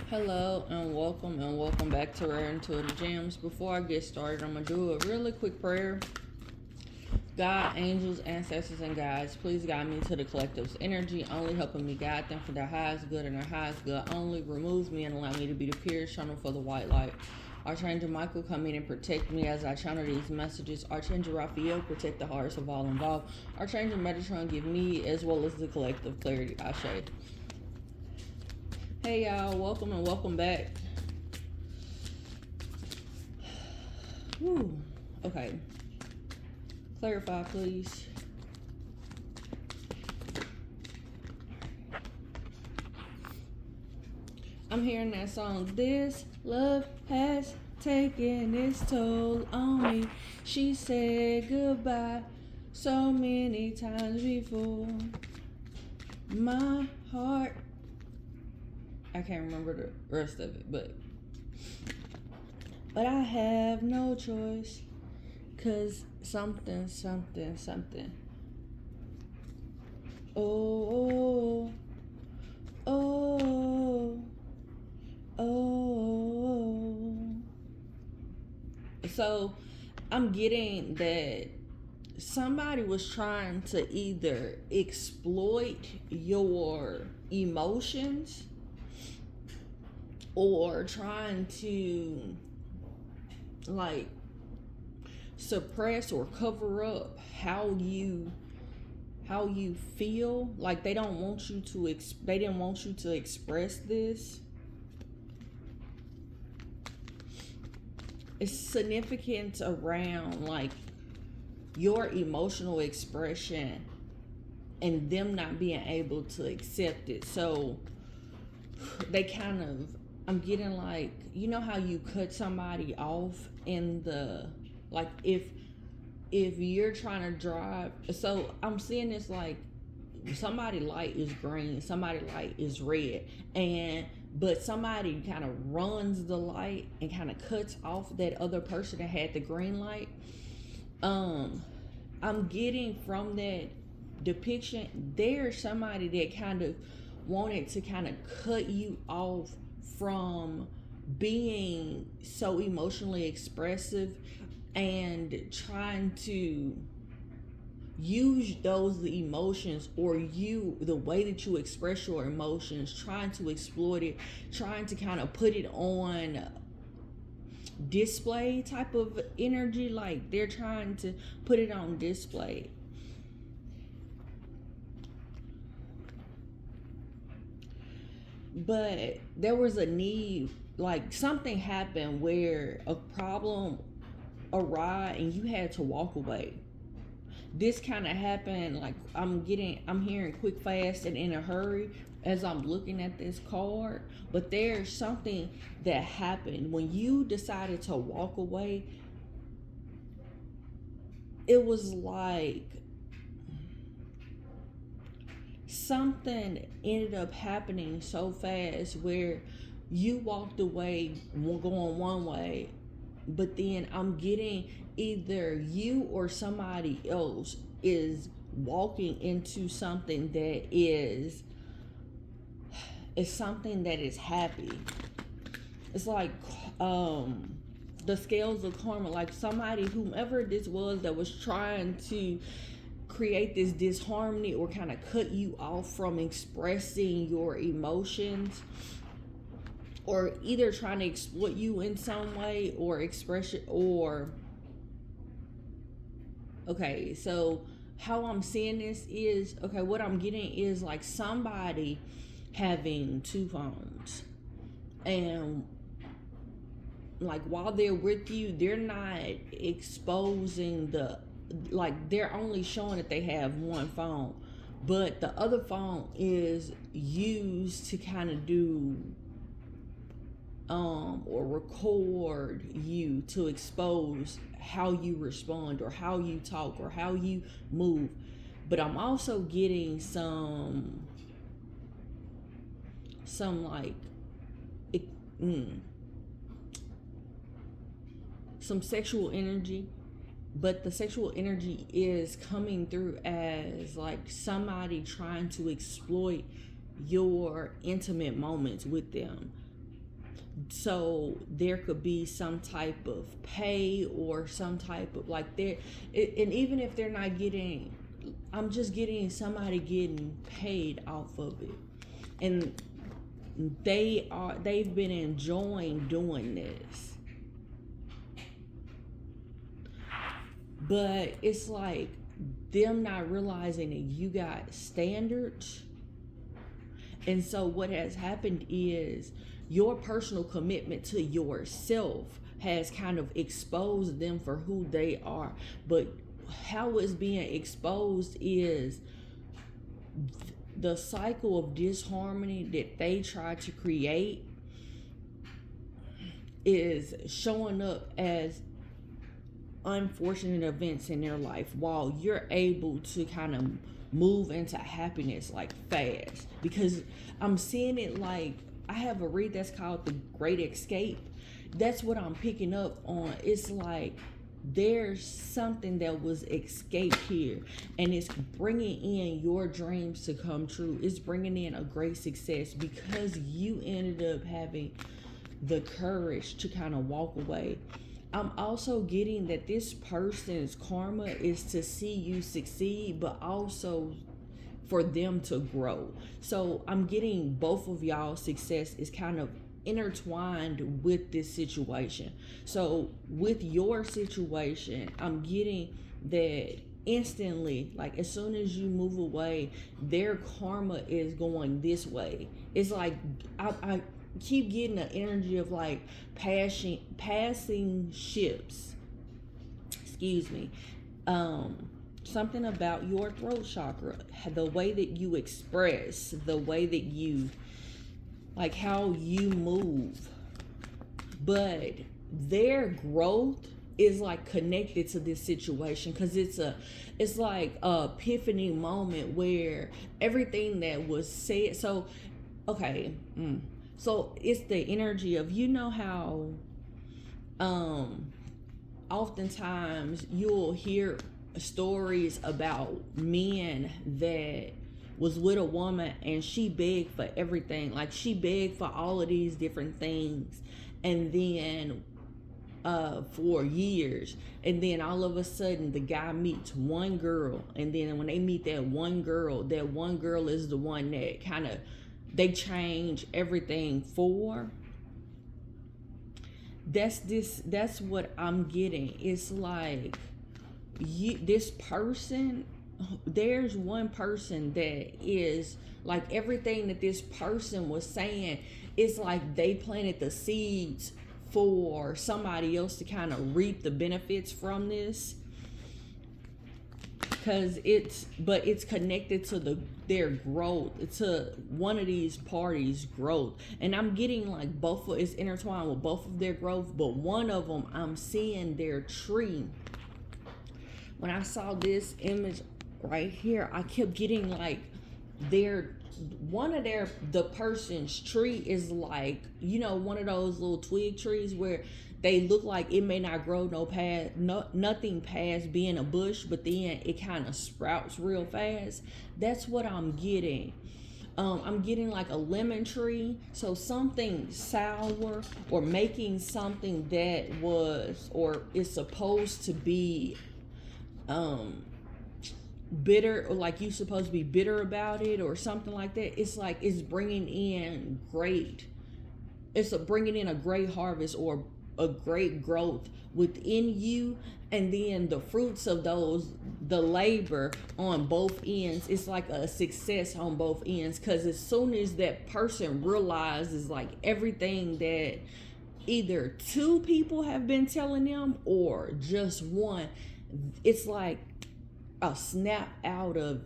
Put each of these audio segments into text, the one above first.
Hello and welcome back to Rare Intuitive Gems. Before I get started, I'm going to do a really quick prayer. God, angels, ancestors, and guides, please guide me to the collective's energy, only helping me guide them for their highest good and their highest good only. Remove me and allow me to be the pure channel for the white light. Archangel Michael, come in and protect me as I channel these messages. Archangel Raphael, protect the hearts of all involved. Archangel Metatron, give me as well as the collective clarity. Ashe. Hey y'all, welcome and welcome back. Woo. Okay. Clarify, please. I'm hearing that song. This love has taken its toll on me. She said goodbye so many times before. My heart, I can't remember the rest of it, but I have no choice, 'cause something. Oh, oh, oh. So I'm getting that somebody was trying to either exploit your emotions or trying to like suppress or cover up how you feel. Like they don't want you to they didn't want you to express this. It's significant around like your emotional expression and them not being able to accept it. So they kind of, I'm getting like, you know how you cut somebody off in the, like if you're trying to drive, so I'm seeing this like somebody light is green, somebody light is red, but somebody kind of runs the light and kind of cuts off that other person that had the green light. I'm getting from that depiction, there's somebody that kind of wanted to kind of cut you off from being so emotionally expressive and trying to use those emotions, or the way that you express your emotions, trying to exploit it, trying to kind of put it on display type of energy. Like they're trying to put it on display. But there was a need, like something happened where a problem arrived and you had to walk away. This kind of happened, like I'm hearing quick, fast, and in a hurry as I'm looking at this card. But there's something that happened when you decided to walk away. It was like something ended up happening so fast where you walked away going one way, but then I'm getting either you or somebody else is walking into something that is something that is happy. It's like the scales of karma, like somebody, whomever this was that was trying to create this disharmony or kind of cut you off from expressing your emotions, or either trying to exploit you in some way or express it, or okay, so how I'm seeing this is, okay, what I'm getting is like somebody having two phones, and like while they're with you, they're not exposing they're only showing that they have one phone, but the other phone is used to kind of do or record you to expose how you respond or how you talk or how you move. But I'm also getting some like some sexual energy, but the sexual energy is coming through as like somebody trying to exploit your intimate moments with them. So there could be some type of pay or some type of like there, and even if they're not getting, I'm just getting somebody getting paid off of it, and they've been enjoying doing this. But it's like them not realizing that you got standards. And so what has happened is your personal commitment to yourself has kind of exposed them for who they are. But how it's being exposed is the cycle of disharmony that they try to create is showing up as unfortunate events in their life, while you're able to kind of move into happiness like fast. Because I'm seeing it like, I have a read that's called The Great Escape. That's what I'm picking up on. It's like there's something that was escaped here, and it's bringing in your dreams to come true. It's bringing in a great success because you ended up having the courage to kind of walk away. I'm also getting that this person's karma is to see you succeed, but also for them to grow. So I'm getting both of y'all's success is kind of intertwined with this situation. So with your situation, I'm getting that instantly, like as soon as you move away, their karma is going this way. It's like I keep getting the energy of like passing ships. Excuse me. Something about your throat chakra, the way that you express, the way that you, like how you move. But their growth is like connected to this situation, because it's like a epiphany moment where everything that was said. So okay, so it's the energy of, you know how oftentimes you'll hear stories about men that was with a woman and she begged for everything, like she begged for all of these different things, and then for years, and then all of a sudden the guy meets one girl, and then when they meet that one girl is the one that kind of they change everything for. That's what I'm getting. It's like this person, there's one person that is like everything that this person was saying, it's like they planted the seeds for somebody else to kind of reap the benefits from this, because it's connected to their growth, to one of these parties' growth. And I'm getting like it's intertwined with both of their growth, but one of them, I'm seeing their tree. When I saw this image right here, I kept getting like the person's tree is like, you know, one of those little twig trees where they look like it may not grow nothing past being a bush, but then it kind of sprouts real fast. That's what I'm getting. I'm getting like a lemon tree. So something sour, or making something that was, or is supposed to be bitter, or like you supposed to be bitter about it or something like that. It's like it's bringing in bringing in a great harvest or a great growth within you, and then the fruits of the labor on both ends, it's like a success on both ends. Because as soon as that person realizes like everything that either two people have been telling them or just one, it's like a snap out of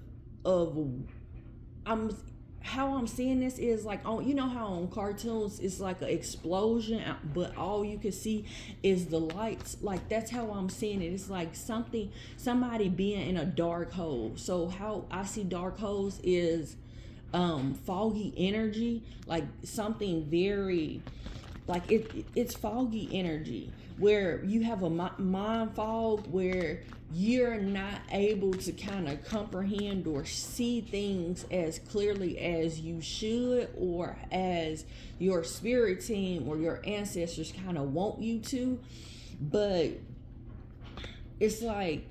how I'm seeing this is like, you know how on cartoons it's like an explosion, but all you can see is the lights. Like that's how I'm seeing it. It's like somebody being in a dark hole. So how I see dark holes is foggy energy, like something very like it's foggy energy where you have a mind fog where you're not able to kind of comprehend or see things as clearly as you should, or as your spirit team or your ancestors kind of want you to. But it's like,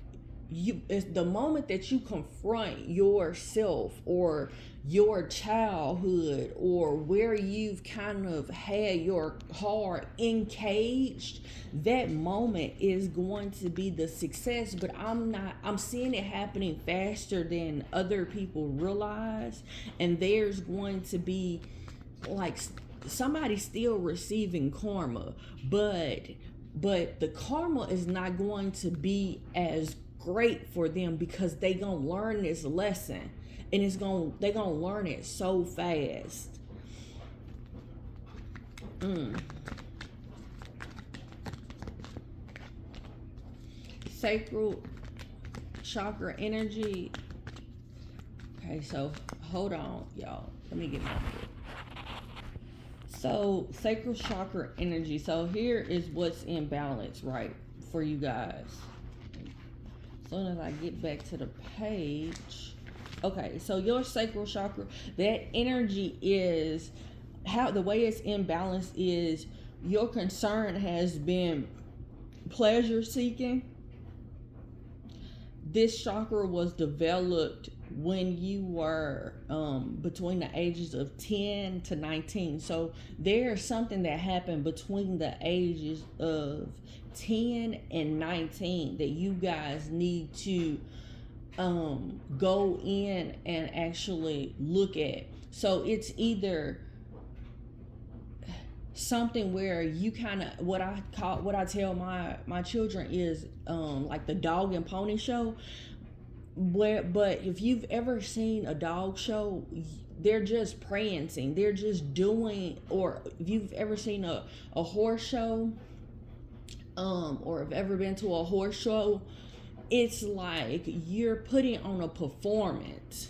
it's the moment that you confront yourself or your childhood, or where you've kind of had your heart encaged, that moment is going to be the success. But I'm seeing it happening faster than other people realize, and there's going to be like somebody still receiving karma, but the karma is not going to be as great for them, because they gonna learn this lesson, and they gonna learn it so fast. Sacral chakra energy. Okay, so hold on, y'all. Let me get my book. So sacral chakra energy. So here is what's in balance, right, for you guys. As soon as I get back to the page. Okay, so your sacral chakra, that energy is how the way it's in balance is your concern has been pleasure seeking. This chakra was developed when you were between the ages of 10 to 19. So there's something that happened between the ages of 10 and 19 that you guys need to go in and actually look at. So it's either something where you kind of, what I tell my children is like the dog and pony show. But if you've ever seen a dog show, they're just prancing, they're just doing. Or if you've ever seen a horse show, or have ever been to a horse show, it's like you're putting on a performance.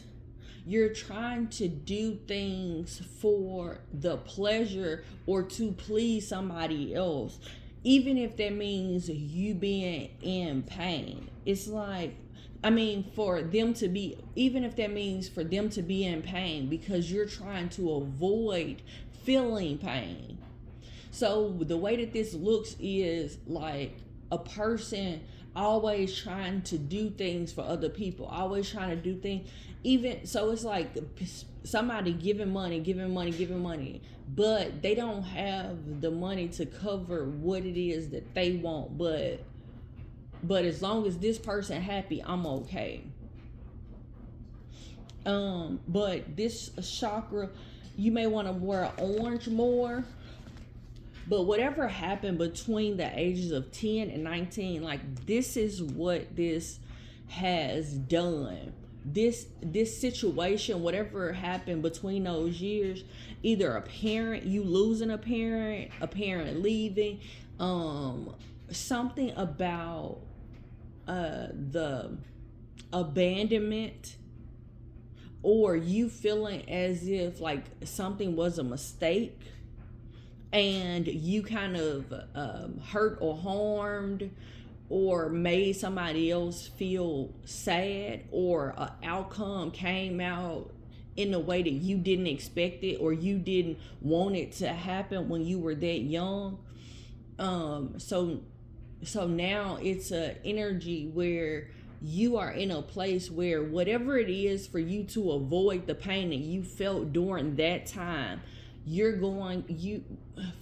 You're trying to do things for the pleasure or to please somebody else, even if that means you being in pain. It's like, I mean, for them to be, even if that means for them to be in pain, because you're trying to avoid feeling pain. So the way that this looks is like a person always trying to do things for other people, always trying to do things. Even so, it's like somebody giving money, but they don't have the money to cover what it is that they want. But as long as this person happy, I'm okay. But this chakra, you may want to wear orange more. But whatever happened between the ages of 10 and 19, like, this is what this has done. This situation, whatever happened between those years, either a parent, you losing a parent leaving, something about the abandonment, or you feeling as if like something was a mistake and you kind of hurt or harmed or made somebody else feel sad, or an outcome came out in a way that you didn't expect it, or you didn't want it to happen when you were that young. So now it's a energy where you are in a place where whatever it is for you to avoid the pain that you felt during that time,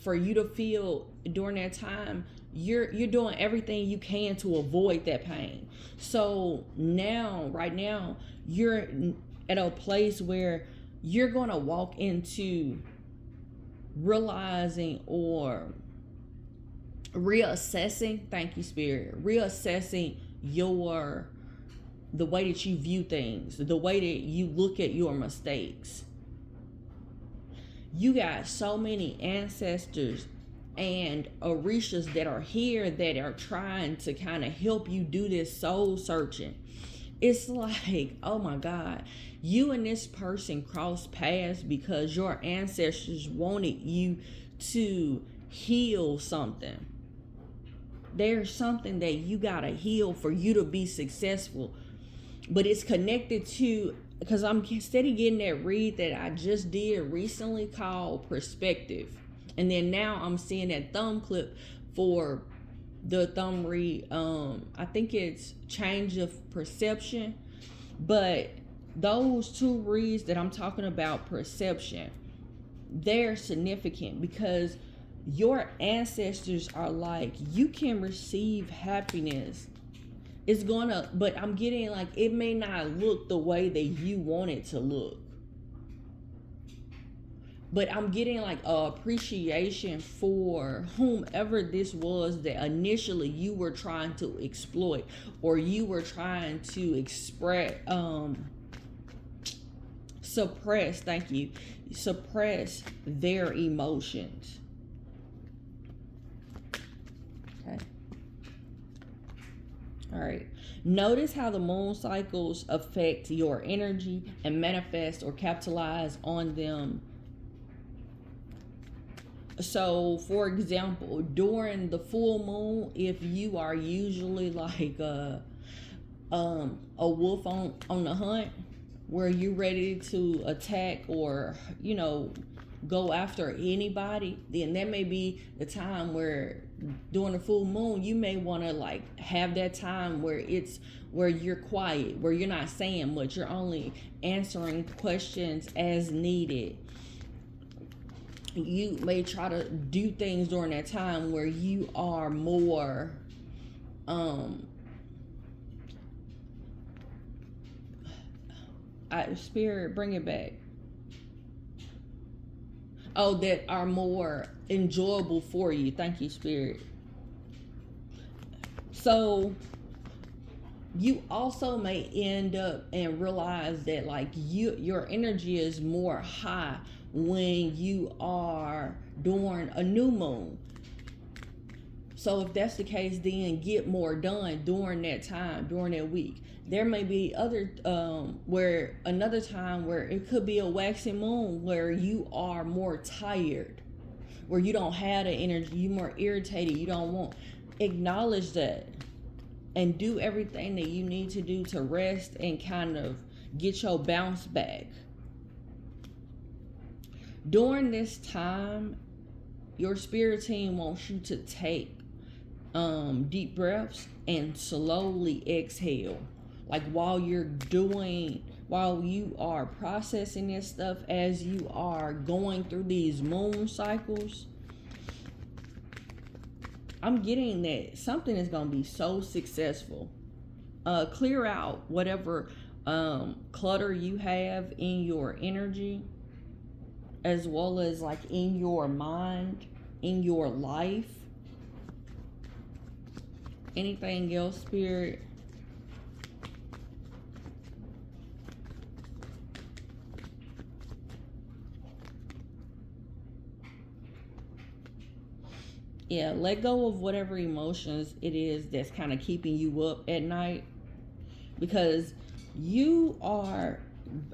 for you to feel during that time, you're doing everything you can to avoid that pain. So right now, you're at a place where you're going to walk into realizing or reassessing, thank you, Spirit, reassessing the way that you view things, the way that you look at your mistakes. You got so many ancestors and orishas that are here that are trying to kind of help you do this soul searching. It's like, oh my God, you and this person crossed paths because your ancestors wanted you to heal something. There's something that you gotta heal for you to be successful. But it's connected to, because I'm steady getting that read that I just did recently called perspective. And then now I'm seeing that thumb clip for the thumb read. I think it's change of perception. But those two reads that I'm talking about, perception, they're significant because your ancestors are like, you can receive happiness. It's gonna, but I'm getting like, it may not look the way that you want it to look. But I'm getting like appreciation for whomever this was that initially you were trying to exploit, or you were trying to suppress their emotions. Okay. All right. Notice how the moon cycles affect your energy and manifest or capitalize on them. So, for example, during the full moon, if you are usually like a wolf on the hunt, where you're ready to attack or, go after anybody, then that may be the time where during the full moon you may want to like have that time where you're quiet, where you're not saying much, you're only answering questions as needed. You may try to do things during that time where you are more spirit, bring it back. Oh, that are more enjoyable for you. Thank you, Spirit. So you also may end up and realize that like your energy is more high when you are during a new moon. So if that's the case, then get more done during that time, during that week. There may be another time where it could be a waxing moon where you are more tired, where you don't have the energy, you're more irritated, you don't want. Acknowledge that and do everything that you need to do to rest and kind of get your bounce back. During this time, your spirit team wants you to take deep breaths and slowly exhale. Like while you are processing this stuff, as you are going through these moon cycles, I'm getting that something is going to be so successful. Clear out whatever clutter you have in your energy, as well as like in your mind, in your life. Anything else, Spirit? Yeah, let go of whatever emotions it is that's kind of keeping you up at night, because you are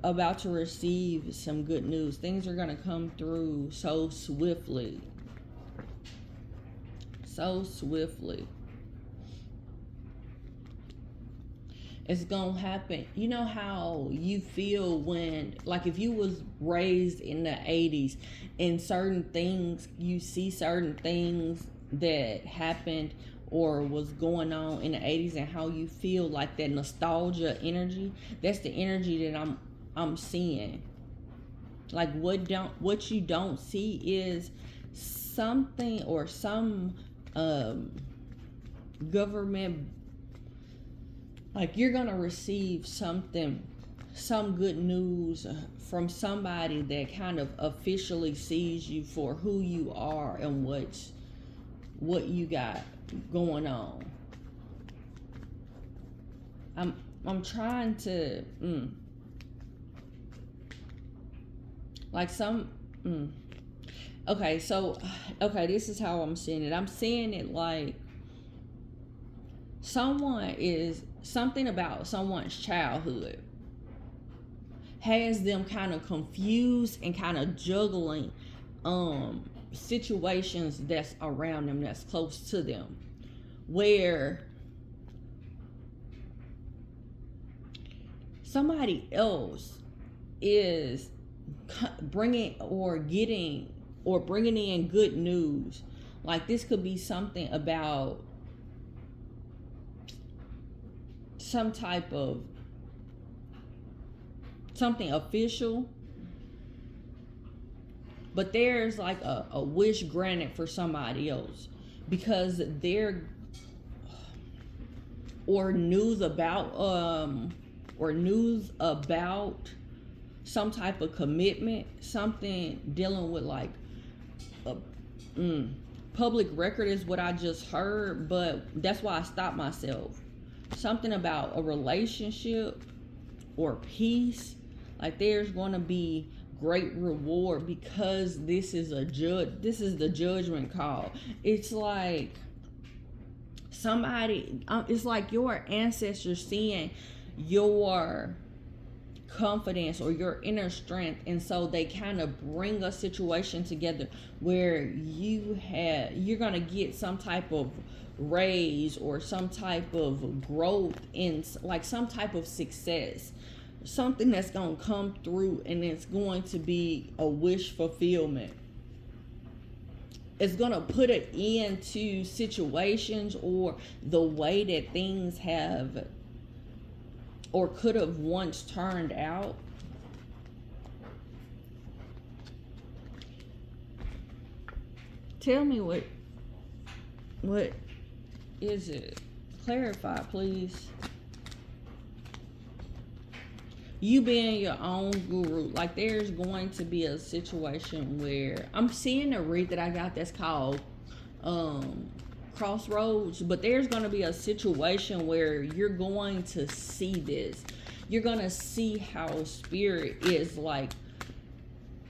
about to receive some good news. Things are going to come through so swiftly. So swiftly. It's going to happen. You know how you feel when, like if you was raised in the 80s and certain things, you see certain things that happened or was going on in the 80s and how you feel like that nostalgia energy. That's the energy that I'm seeing. Like what you don't see is something or some government, like you're gonna receive something, some good news from somebody that kind of officially sees you for who you are and what you got going on. I'm trying to like some okay, so this is how I'm seeing it. I'm seeing it like something about someone's childhood has them kind of confused and kind of juggling situations that's around them, that's close to them, where somebody else is bringing in good news. Like, this could be something about some type of something official, but there's like a wish granted for somebody else because they're or news about some type of commitment, something dealing with like a public record is what I just heard, but that's why I stopped myself. Something about a relationship or peace, like there's going to be great reward because this is the judgment call. It's like somebody, it's like your ancestors seeing your confidence or your inner strength, and so they kind of bring a situation together where you're gonna get some type of raise or some type of growth in like some type of success, something that's gonna come through, and it's going to be a wish fulfillment. It's gonna put an end to situations or the way that things have or could have once turned out. Tell me what is it? Clarify, please. You being your own guru, like there's going to be a situation where I'm seeing a read that I got that's called crossroads, but there's going to be a situation where you're going to see this. You're going to see how spirit is like,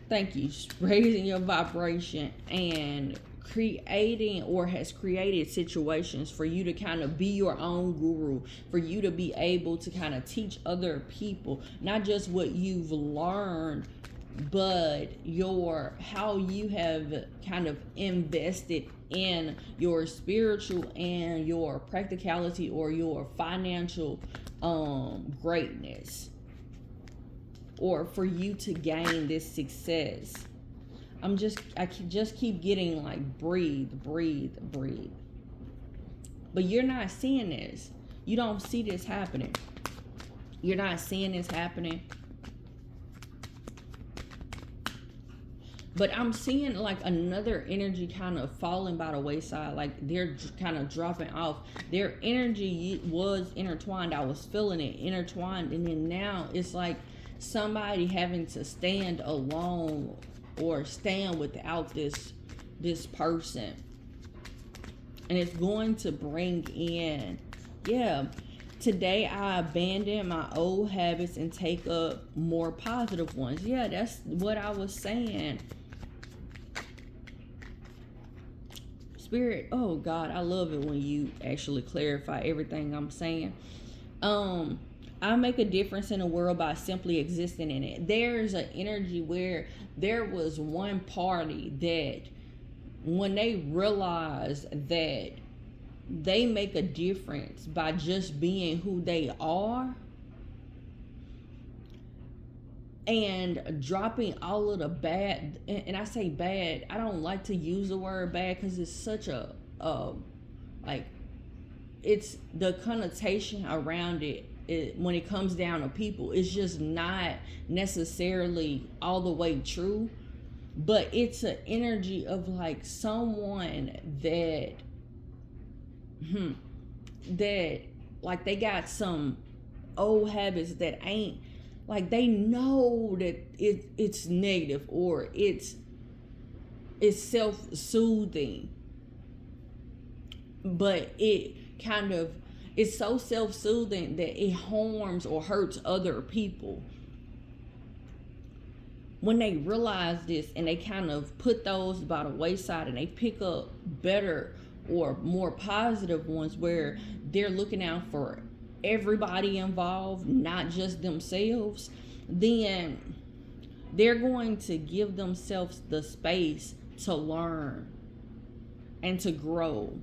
thank you, raising your vibration and creating or has created situations for you to kind of be your own guru, for you to be able to kind of teach other people, not just what you've learned, but how you have kind of invested in your spiritual and your practicality or your financial greatness, or for you to gain this success. I just keep getting like breathe. But you're not seeing this. You don't see this happening. You're not seeing this happening. But I'm seeing like another energy kind of falling by the wayside. Like they're kind of dropping off. Their energy was intertwined. I was feeling it intertwined. And then now it's like somebody having to stand alone or stand without this person. And it's going to bring in, today I abandon my old habits and take up more positive ones. Yeah, that's what I was saying. Spirit, oh God, I love it when you actually clarify everything I'm saying. I make a difference in the world by simply existing in it. There's an energy where there was one party that when they realize that they make a difference by just being who they are and dropping all of the bad, and I say bad, I don't like to use the word bad because it's such a like, it's the connotation around it, when it comes down to people, it's just not necessarily all the way true. But it's an energy of like someone that that like they got some old habits that ain't like, they know that it's negative or it's self-soothing, but it's so self-soothing that it harms or hurts other people. When they realize this and they kind of put those by the wayside and they pick up better or more positive ones where they're looking out for everybody involved, not just themselves, then they're going to give themselves the space to learn and to grow.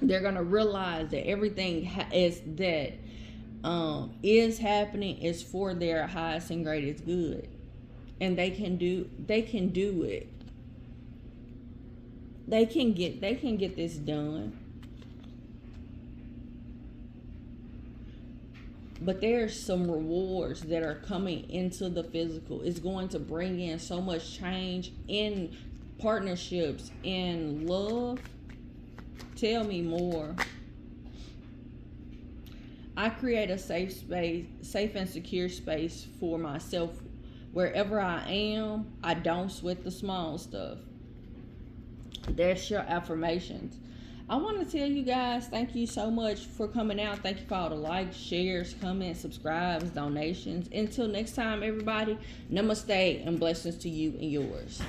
They're going to realize that everything is happening is for their highest and greatest good. And they can do it. They can get this done. But there's some rewards that are coming into the physical. It's going to bring in so much change in partnerships, in love. Tell me more. I create a safe space, safe and secure space for myself. Wherever I am, I don't sweat the small stuff. That's your affirmations. I want to tell you guys, thank you so much for coming out. Thank you for all the likes, shares, comments, subscribes, donations. Until next time, everybody, namaste and blessings to you and yours.